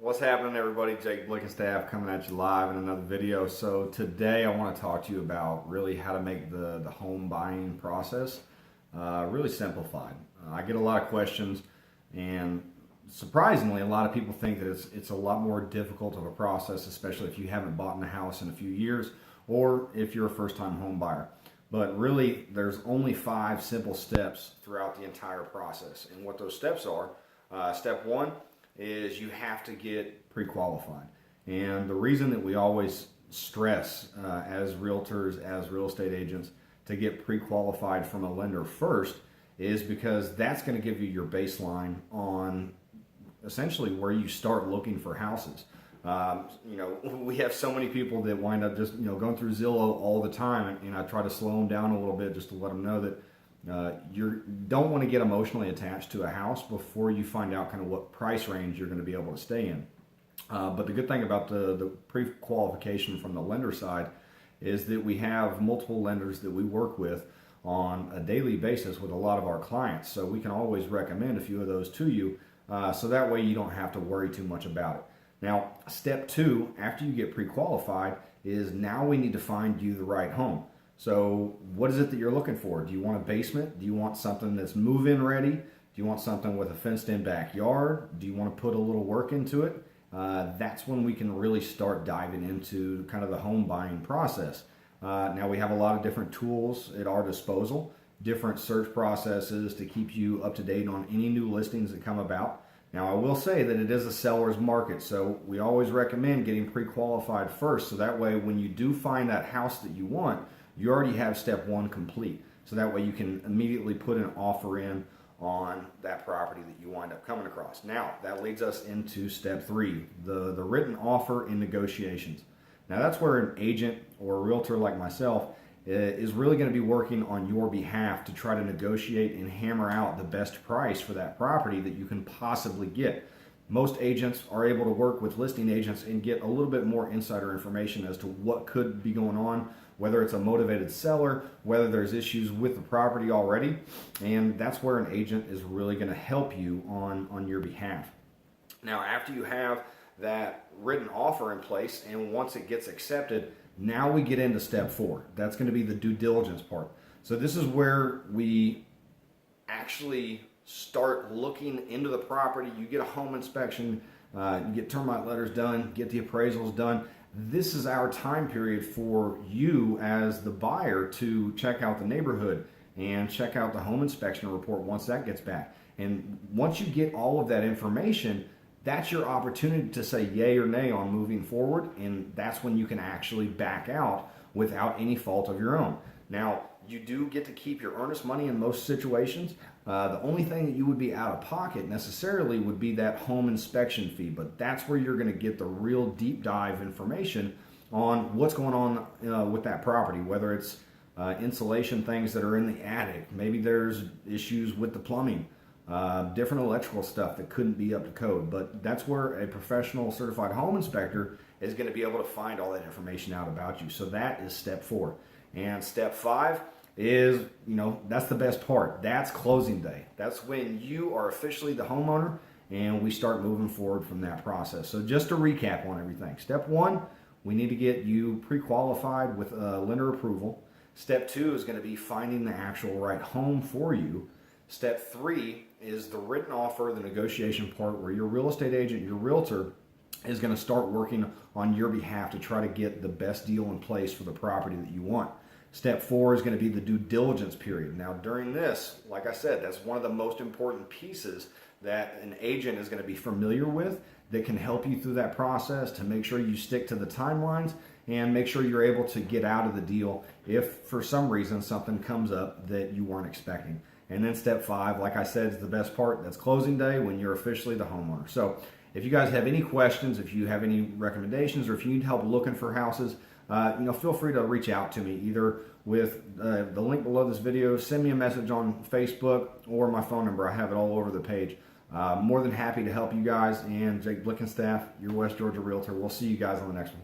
What's happening, everybody? Jake Blickenstaff coming at you live in another video. So today I want to talk to you about really how to make the home buying process really simplified. I get a lot of questions, and surprisingly a lot of people think that it's a lot more difficult of a process, especially if you haven't bought in a house in a few years or if you're a first-time home buyer. But really there's only 5 simple steps throughout the entire process, and what those steps are, step 1 is you have to get pre-qualified. And the reason that we always stress as realtors, as real estate agents, to get pre-qualified from a lender first is because that's going to give you your baseline on essentially where you start looking for houses. We have so many people that wind up just going through Zillow all the time, and I try to slow them down a little bit just to let them know that you don't want to get emotionally attached to a house before you find out kind of what price range you're going to be able to stay in. But the good thing about the pre-qualification from the lender side is that we have multiple lenders that we work with on a daily basis with a lot of our clients. So we can always recommend a few of those to you, so that way you don't have to worry too much about it. Now, step 2, after you get pre-qualified, is now we need to find you the right home. So what is it that you're looking for? Do you want a basement? Do you want something that's move-in ready? Do you want something with a fenced-in backyard? Do you want to put a little work into it? That's when we can really start diving into kind of the home buying process. Now we have a lot of different tools at our disposal, different search processes to keep you up to date on any new listings that come about. Now I will say that it is a seller's market, so we always recommend getting pre-qualified first, so that way when you do find that house that you want, you already have step 1 complete. So that way you can immediately put an offer in on that property that you wind up coming across. Now, that leads us into step 3, the written offer and negotiations. Now that's where an agent or a realtor like myself is really going to be working on your behalf to try to negotiate and hammer out the best price for that property that you can possibly get. Most agents are able to work with listing agents and get a little bit more insider information as to what could be going on, whether it's a motivated seller, whether there's issues with the property already, and that's where an agent is really going to help you on your behalf. Now, after you have that written offer in place, and once it gets accepted, now we get into step 4. That's going to be the due diligence part. So this is where we actually start looking into the property. You get a home inspection, you get termite letters done, get the appraisals done. This is our time period for you as the buyer to check out the neighborhood and check out the home inspection report once that gets back. And once you get all of that information, that's your opportunity to say yay or nay on moving forward, and that's when you can actually back out without any fault of your own. Now, you do get to keep your earnest money in most situations. The only thing that you would be out of pocket necessarily would be that home inspection fee, but that's where you're going to get the real deep dive information on what's going on with that property, whether it's insulation things that are in the attic, maybe there's issues with the plumbing, different electrical stuff that couldn't be up to code. But that's where a professional certified home inspector is going to be able to find all that information out about you. So that is step 4. And step 5 is, that's the best part. That's closing day. That's when you are officially the homeowner and we start moving forward from that process. So just to recap on everything. Step 1, we need to get you pre-qualified with lender approval. Step 2 is going to be finding the actual right home for you. Step 3 is the written offer, the negotiation part, where your real estate agent, your realtor, is going to start working on your behalf to try to get the best deal in place for the property that you want. Step 4 is going to be the due diligence period. Now, during this, like I said, that's one of the most important pieces that an agent is going to be familiar with that can help you through that process to make sure you stick to the timelines and make sure you're able to get out of the deal if for some reason something comes up that you weren't expecting. And then step 5, like I said, is the best part. That's closing day when you're officially the homeowner. So if you guys have any questions, if you have any recommendations, or if you need help looking for houses, feel free to reach out to me either with the link below this video, send me a message on Facebook, or my phone number. I have it all over the page. More than happy to help you guys. And Jake Blickenstaff, your West Georgia Realtor. We'll see you guys on the next one.